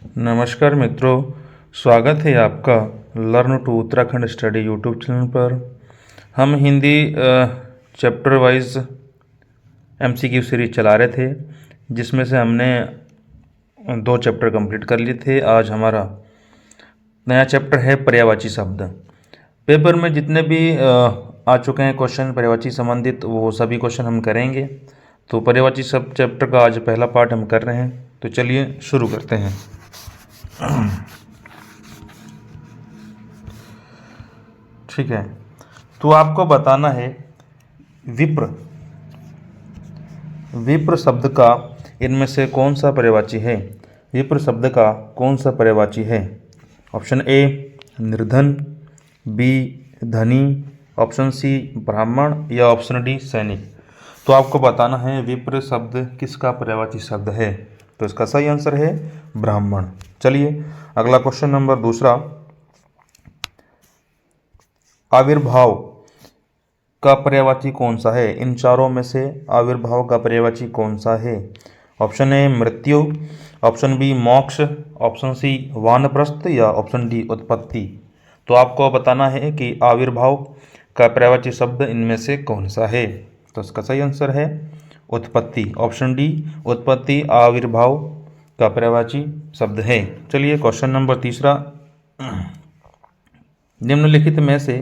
नमस्कार मित्रों, स्वागत है आपका learn to Uttarakhand study YouTube channel पर। हम Hindi chapter wise MCQ series चला रहे थे, जिसमें से हमने 2 चैप्टर कंप्लीट कर लिए थे। आज हमारा नया चैप्टर है पर्यायवाची शब्द। पेपर में जितने भी आ चुके हैं क्वेश्चन पर्यायवाची संबंधित, वो सभी क्वेश्चन हम करेंगे। तो पर्यायवाची शब्द चैप्टर का आज पहला पार्ट हम कर रहे हैं, तो चलिए शुरू करते हैं। ठीक है, तो आपको बताना है विप्र। विप्र शब्द का इनमें से कौन सा पर्यायवाची है? विप्र शब्द का कौन सा पर्यायवाची है? ऑप्शन ए निर्धन, बी धनी, ऑप्शन सी ब्राह्मण या ऑप्शन डी सैनिक। तो आपको बताना है विप्र शब्द किसका पर्यायवाची शब्द है। तो इसका सही आंसर है ब्राह्मण। चलिए अगला क्वेश्चन नंबर दूसरा, आविर्भाव का पर्यायवाची कौन सा है? इन चारों में से आविर्भाव का पर्यायवाची कौन सा है? ऑप्शन ए मृत्यु, ऑप्शन बी मोक्ष, ऑप्शन सी वानप्रस्थ या ऑप्शन डी उत्पत्ति। तो आपको बताना है कि आविर्भाव का पर्यायवाची शब्द इनमें से कौन सा है। तो इसका सही आंसर है उत्पत्ति, ऑप्शन डी उत्पत्ति आविर्भाव का पर्यायवाची शब्द है। चलिए क्वेश्चन नंबर तीसरा, निम्नलिखित में से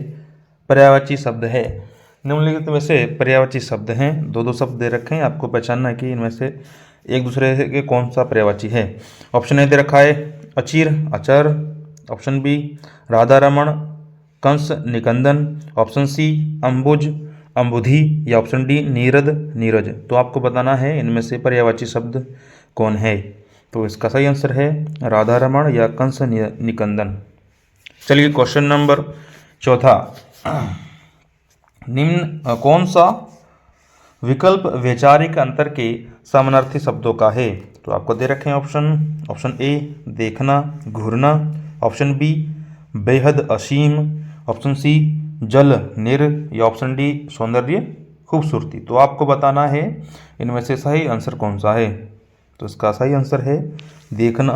पर्यायवाची शब्द है। निम्नलिखित में से पर्यायवाची शब्द हैं, दो शब्द दे रखे हैं, आपको पहचानना है कि इनमें से एक दूसरे के कौन सा पर्यायवाची है। ऑप्शन ए दे रखा है अचिर अचर, option B Radha Raman Kans निकंदन, option C अंबुज अंबुधि या ऑप्शन डी नीरद नीरज। तो आपको बताना है इनमें से पर्यायवाची शब्द कौन है। तो इसका सही आंसर है राधा रमण या कंस निकंदन। चलिए क्वेश्चन नंबर चौथा, निम्न कौन सा विकल्प वैचारिक अंतर के समानार्थी शब्दों का है? तो आपको दे रखे हैं ऑप्शन ए देखना घूरना, ऑप्शन बी बेहद असीम, ऑप्शन सी जल निर या ऑप्शन डी सौंदर्य खूबसूरती। तो आपको बताना है इनमें से सही आंसर कौन सा है। तो इसका सही आंसर है देखना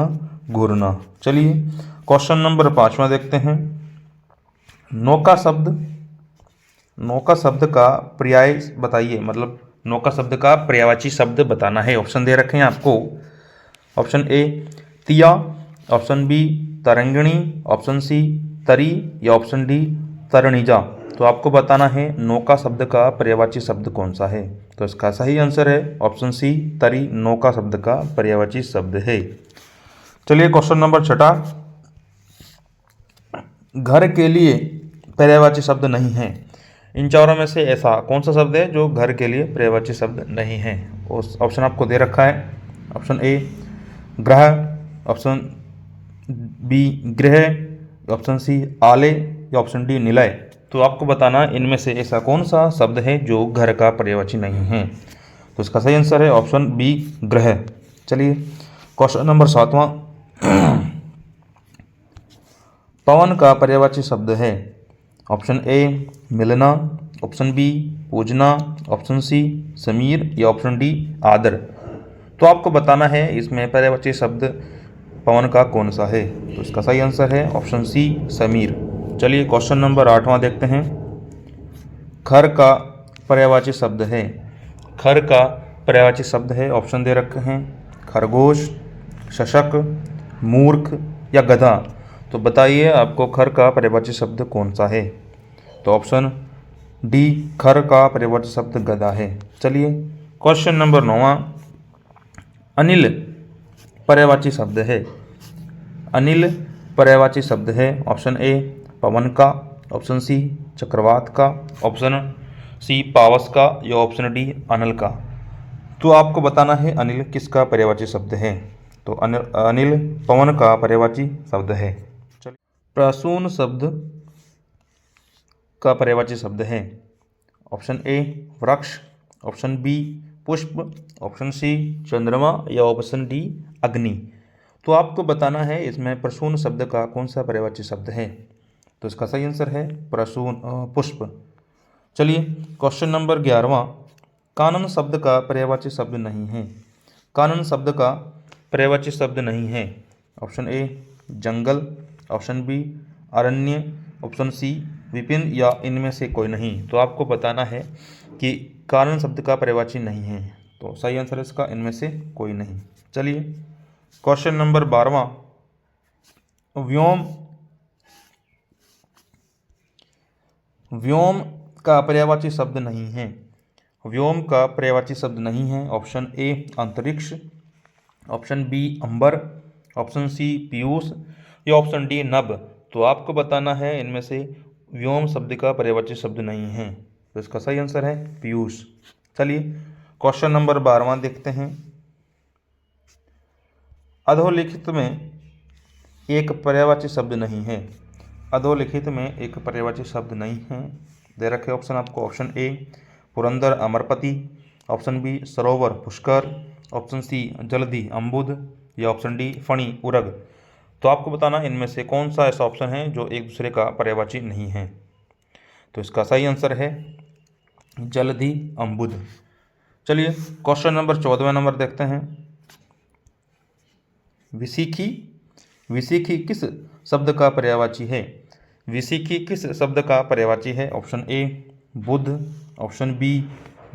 घूरना। चलिए क्वेश्चन नंबर 5वां देखते हैं, नौका शब्द का पर्याय बताइए, मतलब नौका शब्द का पर्यायवाची शब्द बताना है। ऑप्शन दे रखे हैं आपको, ऑप्शन ए तिया, ऑप्शन बी तरंगिणी, ऑप्शन सी तरी या ऑप्शन डी तरणिजा। तो आपको बताना है नौका शब्द का पर्यायवाची शब्द कौन सा है। तो इसका सही आंसर है ऑप्शन सी तरी नौका शब्द का पर्यायवाची शब्द है। चलिए क्वेश्चन नंबर 6, घर के लिए पर्यायवाची शब्द नहीं है। इन चारों में से ऐसा कौन सा शब्द है जो घर के लिए पर्यायवाची शब्द नहीं है? उस ऑप्शन आपको दे रखा है, ऑप्शन ए ग्रह, ऑप्शन बी गृह, ऑप्शन सी आले या ऑप्शन डी निलय। तो आपको बताना इनमें से ऐसा कौन सा शब्द है जो घर का पर्यायवाची नहीं है। तो इसका सही आंसर है ऑप्शन बी ग्रह। चलिए क्वेश्चन नंबर 7वां, पवन का पर्यायवाची शब्द है। ऑप्शन ए मिलना, ऑप्शन बी पूजना, ऑप्शन सी समीर या ऑप्शन डी आदर। तो आपको बताना है इसमें पर्यायवाची शब्द पवन का कौन सा है। तो इसका सही आंसर है ऑप्शन सी समीर। चलिए क्वेश्चन नंबर 8वां देखते हैं, खर का पर्यायवाची शब्द है। खर का पर्यायवाची शब्द है, ऑप्शन दे रखे हैं खरगोश, शशक, मूर्ख या गधा। तो बताइए आपको खर का पर्यायवाची शब्द कौन सा है। तो ऑप्शन डी खर का पर्यायवाची शब्द गधा है। चलिए क्वेश्चन नंबर 9वां, अनिल पर्यायवाची शब्द है। अनिल पर्यायवाची शब्द है, ऑप्शन ए पवन का, ऑप्शन सी चक्रवात का, ऑप्शन सी पावस का या ऑप्शन डी अनल का। तो आपको बताना है अनिल किसका पर्यायवाची शब्द है। तो अनिल पवन का पर्यायवाची शब्द है। चलिए प्रसून शब्द का पर्यायवाची शब्द है। ऑप्शन ए वृक्ष, ऑप्शन बी पुष्प, ऑप्शन सी चंद्रमा या ऑप्शन डी अग्नि। तो आपको बताना है इसमें प्रसून शब्द का कौन सा पर्यायवाची शब्द है। तो इसका सही आंसर है प्रसून पुष्प। चलिए क्वेश्चन नंबर 11वां, कानन शब्द का पर्यायवाची शब्द नहीं है। कानन शब्द का पर्यायवाची शब्द नहीं है। ऑप्शन ए जंगल, ऑप्शन बी अरण्य, ऑप्शन सी विपिन या इनमें से कोई नहीं। तो आपको बताना है कि कारण शब्द का पर्यायवाची नहीं है। तो सही आंसर है इसका इनमें से कोई नहीं। चलिए क्वेश्चन नंबर 12वां, व्योम व्योम का पर्यायवाची शब्द नहीं है। व्योम का पर्यायवाची शब्द नहीं है। ऑप्शन ए अंतरिक्ष, ऑप्शन बी अंबर, ऑप्शन सी पीयूष या ऑप्शन डी नभ। तो आपको बताना है इनमें से व्योम शब्द का पर्यायवाची शब्द नहीं है। तो इसका सही आंसर है पीयूष। चलिए क्वेश्चन नंबर 12वां देखते हैं। अधोलिखित में एक पर्यायवाची शब्द नहीं है। अधोलिखित में एक पर्यायवाची शब्द नहीं है। दे रखे ऑप्शन आपको, ऑप्शन ए पुरंदर अमरपति, ऑप्शन बी सरोवर पुष्कर, ऑप्शन सी जलधि अम्बुद या ऑप्शन डी फणी उरग। तो आपको बताना इनमें से कौन सा ऐसा ऑप्शन है जो एक दूसरे का पर्यायवाची नहीं है। तो इसका सही आंसर है जलधि अम्बुद। चलिए क्वेश्चन नंबर 14वां नंबर देखते हैं। विसिखी विसिखी किस शब्द का पर्यायवाची है। विसिखी किस शब्द का पर्यायवाची है। ऑप्शन ए बुद्ध, ऑप्शन बी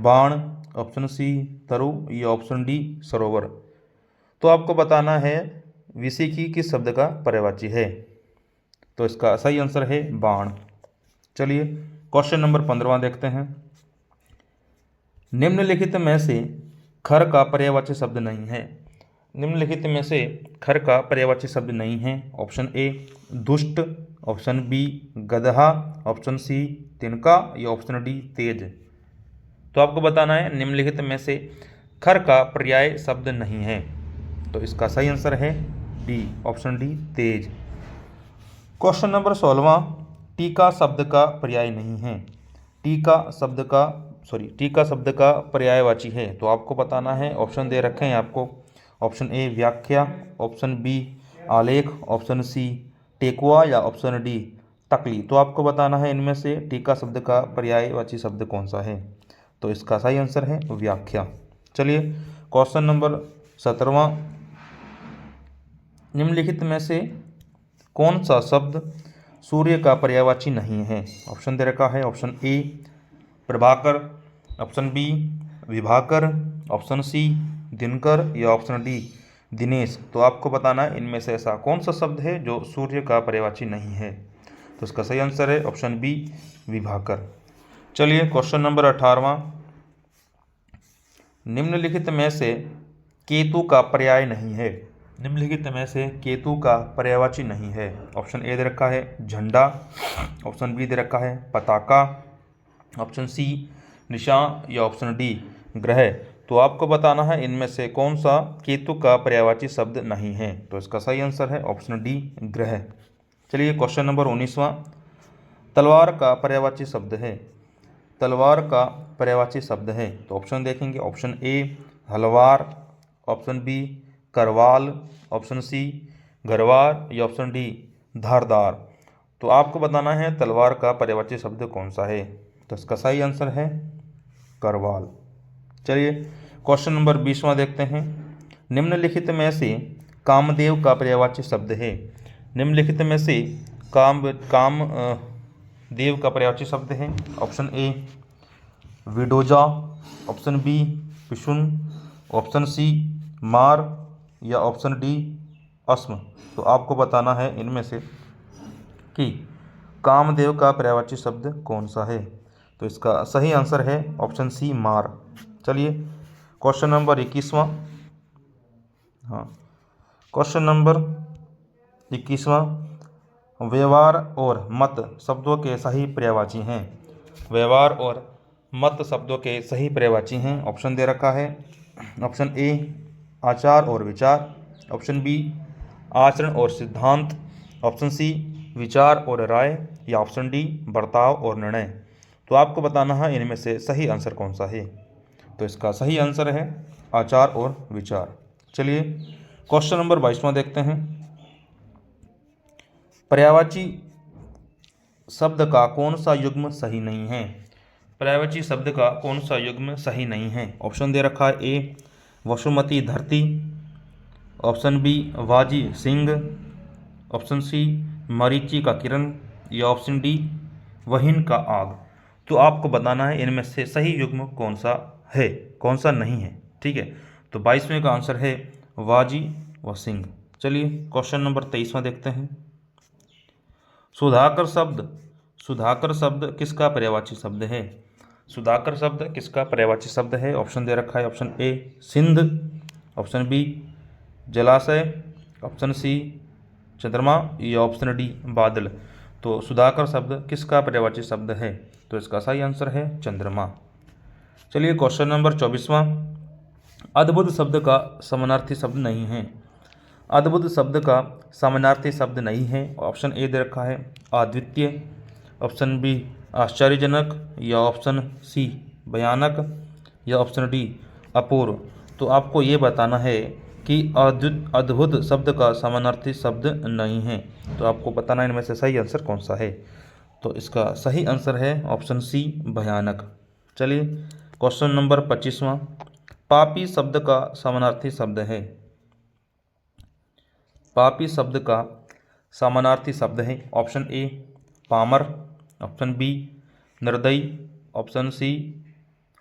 बाण, ऑप्शन सी तरु या ऑप्शन डी सरोवर। तो आपको बताना है विसिखी किस शब्द का पर्यायवाची है। तो इसका सही आंसर है बाण। चलिए क्वेश्चन नंबर 15वां देखते हैं। निम्नलिखित में से खर का पर्यायवाची शब्द नहीं है। निम्नलिखित में से खर का पर्यायवाची शब्द नहीं है। ऑप्शन ए दुष्ट, ऑप्शन बी गदहा, ऑप्शन सी तिनका या ऑप्शन डी तेज। तो आपको बताना है निम्नलिखित में से खर का पर्याय शब्द नहीं है। तो इसका सही आंसर है डी, ऑप्शन डी तेज। क्वेश्चन नंबर 16वां, टीका शब्द का पर्याय नहीं है। टीका शब्द का पर्यायवाची है। तो आपको बताना है, ऑप्शन दे रखे हैं आपको, ऑप्शन ए व्याख्या, ऑप्शन बी आलेख, ऑप्शन सी टेकुआ या ऑप्शन डी तकली। तो आपको बताना है इनमें से टीका शब्द का पर्यायवाची शब्द कौन सा है। तो इसका सही आंसर है व्याख्या। चलिए क्वेश्चन नंबर 17वां, निम्नलिखित में से कौन सा शब्द सूर्य का पर्यायवाची नहीं है। ऑप्शन दे रखा है, ऑप्शन ए प्रभाकर, ऑप्शन बी विभाकर, ऑप्शन सी दिनकर या ऑप्शन डी दिनेश। तो आपको बताना है इनमें से ऐसा कौन सा शब्द है जो सूर्य का पर्यायवाची नहीं है। तो इसका सही आंसर है ऑप्शन बी विभाकर। चलिए क्वेश्चन नंबर 18वां, निम्नलिखित में से केतु का पर्याय नहीं है। निम्नलिखित में से केतु का पर्यायवाची नहीं है। ऑप्शन ए दे रखा है झंडा, ऑप्शन बी दे रखा है पताका, ऑप्शन सी निशान या ऑप्शन डी ग्रह। तो आपको बताना है इनमें से कौन सा केतु का पर्यायवाची शब्द नहीं है। तो इसका सही आंसर है ऑप्शन डी ग्रह। चलिए क्वेश्चन नंबर 19वां, तलवार का पर्यायवाची शब्द है। तलवार का पर्यायवाची शब्द है। तो ऑप्शन देखेंगे, ऑप्शन ए हलवार, ऑप्शन बी करवाल, ऑप्शन सी घरवार या ऑप्शन डी धारदार। तो आपको बताना है तलवार का पर्यायवाची शब्द कौन सा है। तो इसका सही आंसर है करवाल। चलिए क्वेश्चन नंबर 20वां देखते हैं। निम्नलिखित में से कामदेव का पर्यायवाची शब्द है। निम्नलिखित में से देव का पर्यायवाची शब्द है। ऑप्शन ए विडोजा, ऑप्शन बी पिशुन, ऑप्शन सी मार या ऑप्शन डी अस्म। तो आपको बताना है इनमें से कि कामदेव का पर्यायवाची शब्द कौन सा है। तो इसका सही आंसर है ऑप्शन सी मार। चलिए क्वेश्चन नंबर 21वां, क्वेश्चन नंबर 21वां, व्यवहार और मत शब्दों के सही पर्यायवाची हैं। व्यवहार और मत शब्दों के सही पर्यायवाची हैं। ऑप्शन दे रखा है, ऑप्शन ए आचार और विचार, ऑप्शन बी आचरण और सिद्धांत, ऑप्शन सी विचार और राय या ऑप्शन डी बर्ताव और निर्णय। तो आपको बताना है इनमें से सही आंसर कौन सा है। तो इसका सही आंसर है आचार और विचार। चलिए क्वेश्चन नंबर 22वां देखते हैं। पर्यायवाची शब्द का कौन सा युग्म सही नहीं है। पर्यायवाची शब्द का कौन सा युग्म सही नहीं है। ऑप्शन दे रखा है, ए वसुमती धरती, ऑप्शन बी वाजी सिंह, ऑप्शन सी मरीचि का किरण, या ऑप्शन डी वहीन का आग। तो आपको बताना है इनमें से सही युग्म कौन सा है, कौन सा नहीं है। ठीक है, तो 22वें का आंसर है वाजी व सिंह। चलिए क्वेश्चन नंबर 23वां देखते हैं। सुधाकर शब्द, सुधाकर शब्द किसका पर्यायवाची शब्द है? सुधाकर शब्द किसका पर्यायवाची शब्द है? ऑप्शन दे रखा है, ऑप्शन ए सिंध, ऑप्शन बी जलाशय, ऑप्शन सी चंद्रमा, या ऑप्शन डी बादल। तो सुधाकर शब्द किसका पर्यायवाची शब्द है? तो इसका सही आंसर है चंद्रमा। चलिए क्वेश्चन नंबर 24वां। अद्भुत शब्द का समानार्थी शब्द नहीं है। अद्भुत शब्द का समानार्थी शब्द नहीं है। ऑप्शन ए दे रखा है अद्वितीय, ऑप्शन बी आश्चर्यजनक, या ऑप्शन सी भयानक, या ऑप्शन डी अपूर्व। तो आपको ये बताना है कि अद्भुत शब्द का समानार्थी शब्द नहीं है। तो आपको बताना है इनमें से सही आंसर कौन सा है। तो इसका सही आंसर है ऑप्शन सी भयानक। चलिए क्वेश्चन नंबर 25वां। पापी शब्द का समानार्थी शब्द है। पापी शब्द का समानार्थी शब्द है ऑप्शन ए पामर, ऑप्शन बी निर्दयी, ऑप्शन सी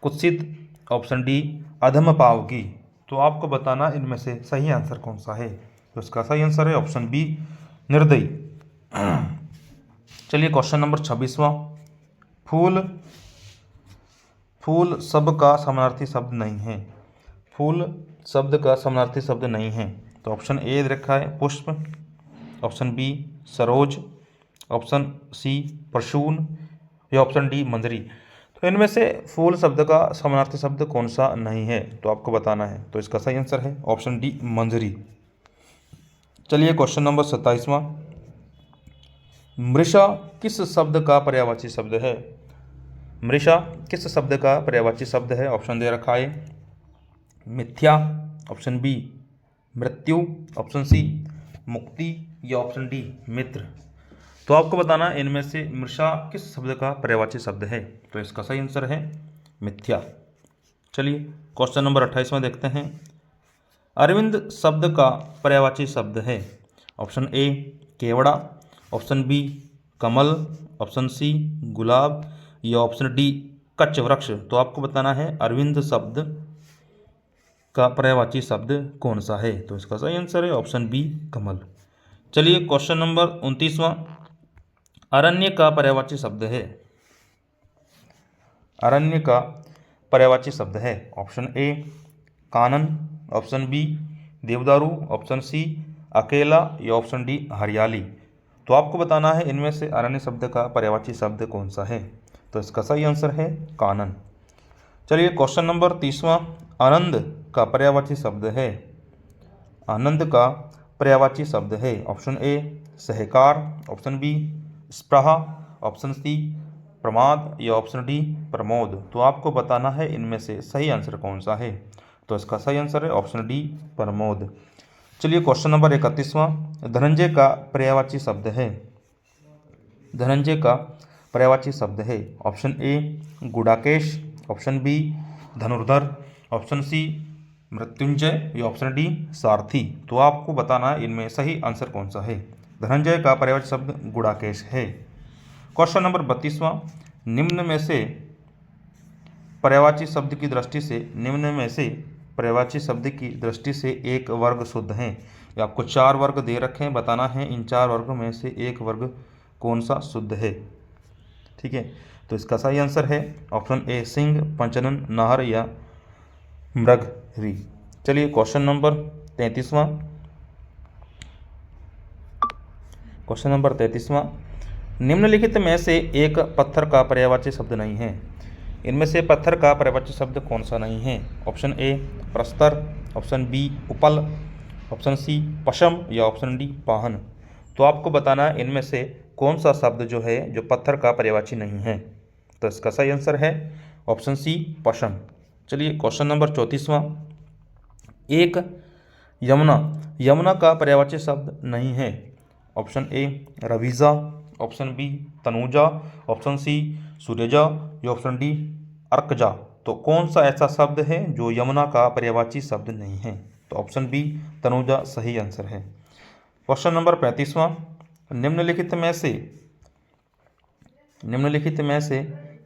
कुत्सित, ऑप्शन डी अधम पावकी। तो आपको बताना इनमें से सही आंसर कौन सा है। तो इसका सही आंसर है ऑप्शन बी निर्दयी। चलिए क्वेश्चन नंबर 26वां। फूल, फूल शब्द का समानार्थी शब्द नहीं है। फूल शब्द का समानार्थी शब्द नहीं है। तो ऑप्शन ए रखा है पुष्प, ऑप्शन बी सरोज, ऑप्शन सी प्रसून, या ऑप्शन डी मंजरी। तो इनमें से फूल शब्द का समानार्थी शब्द कौन सा नहीं है, तो आपको बताना है। तो इसका सही आंसर है ऑप्शन डी मंजरी। चलिए क्वेश्चन नंबर 27वां। मृषा किस शब्द का पर्यायवाची शब्द है? मृषा किस शब्द का पर्यायवाची शब्द है? ऑप्शन दे रखा है मिथ्या, ऑप्शन बी मृत्यु, ऑप्शन सी मुक्ति, या ऑप्शन डी मित्र। तो आपको बताना इनमें से मृषा किस शब्द का पर्यायवाची शब्द है। तो इसका सही आंसर है मिथ्या। चलिए क्वेश्चन नंबर 28वां देखते हैं। अरविंद शब्द का पर्यायवाची शब्द है। ऑप्शन ए केवड़ा, ऑप्शन बी कमल, ऑप्शन सी गुलाब, या ऑप्शन डी कच्छ वृक्ष। तो आपको बताना है अरविंद शब्द का पर्यायवाची शब्द कौन सा है। तो इसका सही आंसर है ऑप्शन बी कमल। चलिए क्वेश्चन नंबर 29वां। अरण्य का पर्यायवाची शब्द है। अरण्य का पर्यायवाची शब्द है ऑप्शन ए कानन, ऑप्शन बी देवदारू, ऑप्शन सी अकेला, या ऑप्शन डी हरियाली। तो आपको बताना है इनमें से अरण्य शब्द का पर्यायवाची शब्द कौन सा है। तो इसका सही आंसर है कानन। चलिए क्वेश्चन नंबर 30वां। आनंद का पर्यायवाची शब्द है। आनंद का पर्यायवाची शब्द है ऑप्शन ए सहकार, ऑप्शन बी स्पृहा, ऑप्शन सी प्रमाद, या ऑप्शन डी प्रमोद। तो आपको बताना है इनमें से सही आंसर कौन सा है। तो इसका सही आंसर है ऑप्शन डी प्रमोद। चलिए क्वेश्चन नंबर 31वां। धनंजय का पर्यायवाची शब्द है। धनंजय का पर्यायवाची शब्द है ऑप्शन ए गुडाकेश, ऑप्शन बी धनुर्धर, ऑप्शन सी मृत्युंजय, या ऑप्शन डी सारथी। तो आपको बताना है इनमें सही आंसर कौन सा है। धनंजय का पर्यायवाची शब्द गुडाकेश है। क्वेश्चन नंबर 32वां। निम्न में से पर्यायवाची शब्द की दृष्टि से, निम्न में से पर्यायवाची शब्द की दृष्टि से एक वर्ग शुद्ध है। ये आपको 4 वर्ग दे रखे हैं, बताना है इन 4 वर्गों में से एक वर्ग कौन सा शुद्ध है। ठीक है, तो इसका सही आंसर है ऑप्शन ए सिंह, पंचनन, नाहर, या मृगरी। चलिए क्वेश्चन नंबर 33वां। क्वेश्चन नंबर 33वां। निम्नलिखित में से एक पत्थर का पर्यायवाची शब्द नहीं है। इनमें से पत्थर का पर्यायवाची शब्द कौन सा नहीं है। ऑप्शन ए प्रस्तर, ऑप्शन बी उपल, ऑप्शन सी पशम, या ऑप्शन डी पाहन। तो आपको बताना है इनमें से कौन सा शब्द जो है जो पत्थर का पर्यायवाची नहीं है। तो इसका सही आंसर है ऑप्शन सी पशम। चलिए क्वेश्चन नंबर 34वां। एक यमुना, यमुना का पर्यायवाची शब्द नहीं है। ऑप्शन ए रवीजा, ऑप्शन बी तनुजा, ऑप्शन सी सूर्यजा, या ऑप्शन डी अर्कजा। तो कौन सा ऐसा शब्द है जो यमुना का पर्यायवाची शब्द नहीं है। तो ऑप्शन बी तनुजा सही आंसर है। क्वेश्चन नंबर 35वां, निम्नलिखित में से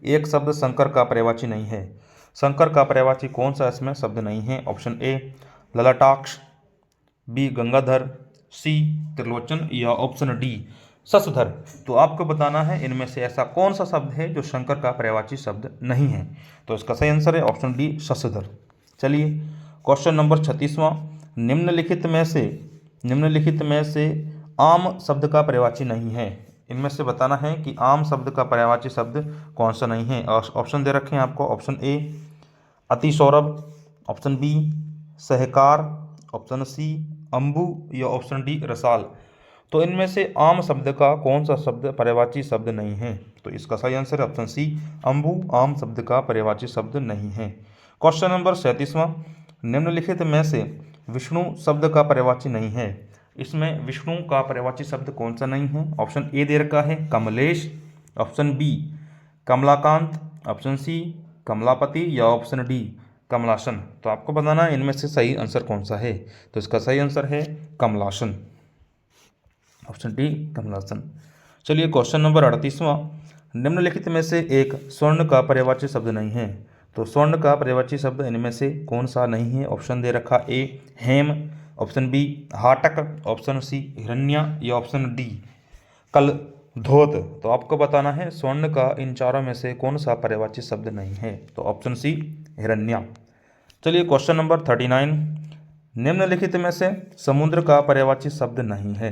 एक शब्द शंकर का पर्यायवाची नहीं है। शंकर का पर्यायवाची कौन सा इसमें शब्द नहीं है? ऑप्शन ए ललाटाक्ष, बी गंगाधर, सी त्रिलोचन या ऑप्शन डी शशधर। तो आपको बताना है इनमें से ऐसा कौन सा शब्द है जो शंकर का पर्यायवाची शब्द नहीं है। तो इसका सही आंसर है ऑप्शन डी शशधर। चलिए क्वेश्चन नंबर 36वां, निम्नलिखित में से आम शब्द का पर्यायवाची नहीं है। इनमें से बताना है कि आम शब्द का पर्यायवाची शब्द कौन सा नहीं है। ऑप्शन दे रखे हैं आपको, ऑप्शन ए अति सौरभ, ऑप्शन बी सहकार, ऑप्शन सी अंबु या ऑप्शन डी रसाल। तो इनमें से आम शब्द का कौन सा शब्द पर्यायवाची शब्द नहीं है? तो इसका सही आंसर है ऑप्शन सी अंबु आम शब्द का पर्यायवाची शब्द नहीं है। क्वेश्चन नंबर 37वां, निम्नलिखित में से विष्णु शब्द का पर्यायवाची नहीं है। इसमें विष्णु का पर्यायवाची शब्द कौन सा नहीं है? ऑप्शन ए दे रखा है कमलेश, ऑप्शन बी कमलाकांत, ऑप्शन सी कमलापति या ऑप्शन डी कमलासन। तो आपको बताना है इनमें से सही आंसर कौन सा है। तो इसका सही आंसर है कमलासन, ऑप्शन डी कमलासन। चलिए क्वेश्चन नंबर 38वां, निम्नलिखित में से एक स्वर्ण का पर्यायवाची शब्द नहीं है। तो स्वर्ण का पर्यायवाची शब्द इनमें से कौन सा नहीं है? ऑप्शन दे रखा ए हेम, ऑप्शन बी हाटक, ऑप्शन सी हिरण्या या ऑप्शन डी कल धोत। तो आपको बताना है स्वर्ण का इन चारों में से कौन सा पर्यायवाची शब्द नहीं है। तो ऑप्शन सी हिरण्या। चलिए क्वेश्चन नंबर 39, निम्नलिखित में से समुद्र का पर्यायवाची शब्द नहीं है।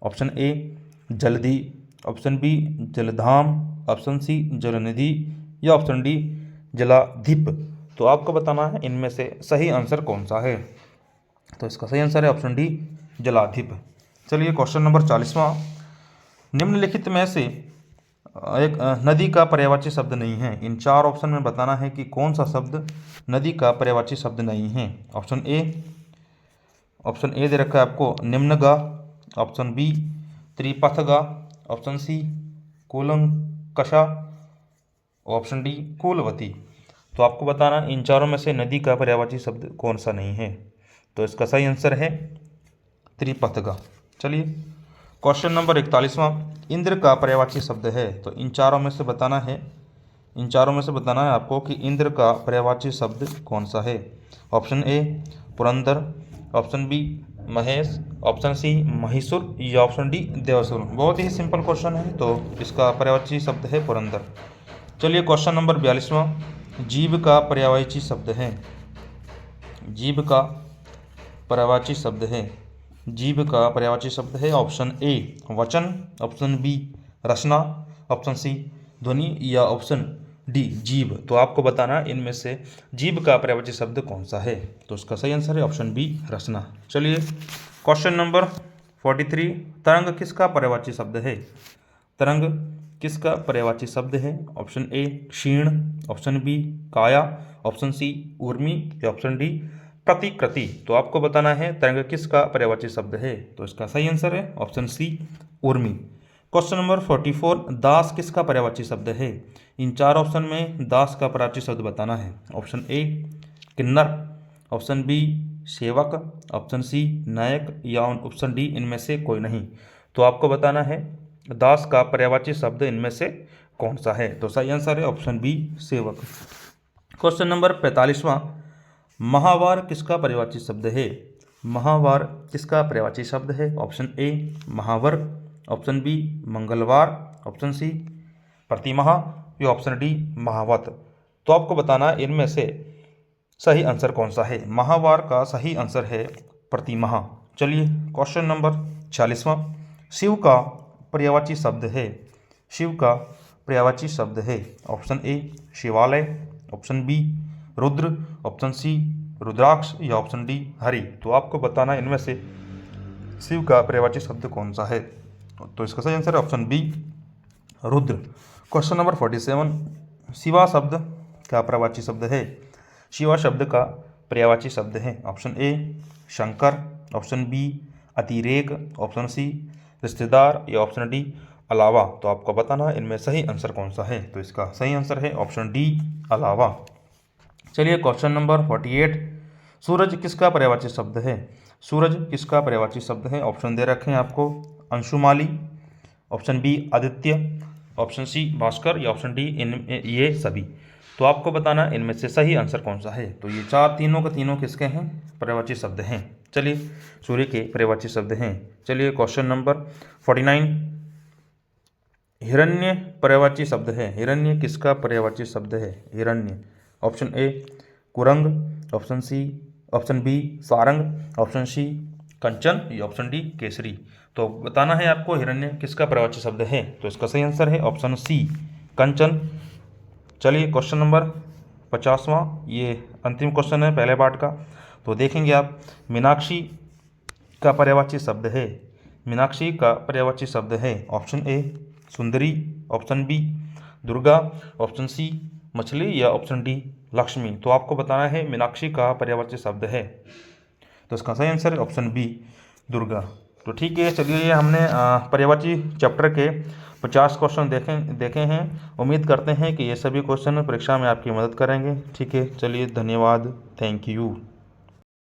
ऑप्शन ए जलधि, ऑप्शन बी जलधाम, ऑप्शन सी जलनिधि या ऑप्शन डी जलाधिप। तो आपको बताना है इनमें से सही आंसर कौन सा है। तो इसका सही आंसर है ऑप्शन डी जलाधिप। चलिए क्वेश्चन नंबर 40वां, निम्नलिखित में से एक नदी का पर्यायवाची शब्द नहीं है। इन चार ऑप्शन में बताना है कि कौन सा शब्द नदी का पर्यायवाची शब्द नहीं है। ऑप्शन ए दे रखा है आपको निम्नगा, ऑप्शन बी त्रिपथगा, ऑप्शन सी कूलंकषा, ऑप्शन डी कूलवती। तो आपको बताना इन चारों में से नदी का पर्यायवाची शब्द कौन सा नहीं है। तो इसका सही आंसर है त्रिपथगा। चलिए क्वेश्चन नंबर 41वां, इंद्र का पर्यायवाची शब्द है। तो इन चारों में से बताना है आपको कि इंद्र का पर्यायवाची शब्द कौन सा है। Option A Purandar, option B Mahesh, option C महिषुर या ऑप्शन डी देवसुर। बहुत ही सिंपल क्वेश्चन है, तो इसका पर्यायवाची शब्द है पुरंदर। चलिए क्वेश्चन नंबर 42वां, जीव का पर्यायवाची शब्द है। जीव का पर्यायवाची शब्द है ऑप्शन ए वचन, ऑप्शन बी रचना, ऑप्शन सी ध्वनि या ऑप्शन डी जीव। तो आपको बताना इनमें से जीव का पर्यायवाची शब्द कौन सा है। तो इसका सही आंसर है ऑप्शन बी रचना। चलिए क्वेश्चन नंबर 43, तरंग किसका पर्यायवाची शब्द है। तरंग किसका पर्यायवाची शब्द है। ऑप्शन ए क्षीण, ऑप्शन बी काया, ऑप्शन सी ऊर्मी या ऑप्शन डी प्रतिकृति। तो आपको बताना है तरंग किसका पर्यायवाची शब्द है। तो इसका सही आंसर है ऑप्शन सी ऊर्मी। क्वेश्चन नंबर 44, दास किसका पर्यायवाची शब्द है। इन चार ऑप्शन में दास का पर्यायवाची शब्द बताना है। ऑप्शन ए किन्नर, ऑप्शन बी सेवक, ऑप्शन सी नायक या ऑप्शन डी इनमें से कोई नहीं। तो आपको बताना है दास का पर्यायवाची शब्द इनमें से कौन सा है। तो सही आंसर है ऑप्शन बी सेवक। क्वेश्चन नंबर 45वां, माहवार किसका पर्यायवाची शब्द है। माहवार किसका पर्यायवाची शब्द है। ऑप्शन ए महावर, ऑप्शन बी मंगलवार, ऑप्शन सी प्रतिमाह या ऑप्शन डी महावत। तो आपको बताना इनमें से सही आंसर कौन सा है। माहवार का सही आंसर है प्रतिमाह। चलिए क्वेश्चन नंबर 46वां, शिव का पर्यायवाची शब्द है। शिव का पर्यायवाची शब्द है। ऑप्शन ए शिवालय, option B Rudra, option C रुद्राक्ष या ऑप्शन डी हरि। तो आपको बताना इनमें से शिव का पर्यायवाची शब्द कौन सा है। तो इसका सही आंसर है ऑप्शन बी रुद्र। क्वेश्चन नंबर 47, शिवा शब्द का पर्यायवाची शब्द है। शिवा शब्द का पर्यायवाची शब्द है। ऑप्शन ए शंकर, ऑप्शन बी अतिरेक, ऑप्शन सी रिश्तेदार या ऑप्शन डी अलावा। तो आपको बताना इनमें सही आंसर कौन सा है। तो इसका सही आंसर है ऑप्शन डी अलावा। चलिए क्वेश्चन नंबर 48, सूरज किसका पर्यायवाची शब्द है? सूरज किसका पर्यायवाची शब्द है? ऑप्शन दे रखे हैं आपको, अंशुमाली, ऑप्शन बी आदित्य, ऑप्शन सी भास्कर या ऑप्शन डी ये सभी। तो आपको बताना इनमें से सही आंसर कौन सा है। तो ये तीनों के तीनों किसके हैं? पर्यायवाची शब्द हैं। चलिए सूर्य के पर्यायवाची शब्द हैं। चलिए क्वेश्चन नंबर 49, हिरण्य पर्यायवाची शब्द है। हिरण्य किसका पर्यायवाची शब्द है? हिरण्य, ऑप्शन ए कुरंग, ऑप्शन बी सारंग, ऑप्शन सी कंचन या ऑप्शन डी केसरी। तो बताना है आपको हिरण्य किसका पर्यायवाची शब्द है। तो इसका सही आंसर है ऑप्शन सी कंचन। चलिए क्वेश्चन नंबर 50वां, ये अंतिम क्वेश्चन है पहले पार्ट का। तो देखेंगे आप, मीनाक्षी का पर्यायवाची शब्द है। मीनाक्षी का पर्यायवाची शब्द है, ऑप्शन ए सुंदरी, ऑप्शन बी दुर्गा, ऑप्शन सी मछली या ऑप्शन डी लक्ष्मी। तो आपको बताना है मीनाक्षी का पर्यायवाची शब्द है। तो इसका सही आंसर है ऑप्शन बी दुर्गा। तो ठीक है, चलिए ये हमने पर्यायवाची चैप्टर के 50 क्वेश्चन देखे हैं। उम्मीद करते हैं कि ये सभी क्वेश्चन परीक्षा में आपकी मदद करेंगे। ठीक है, चलिए धन्यवाद, थैंक यू।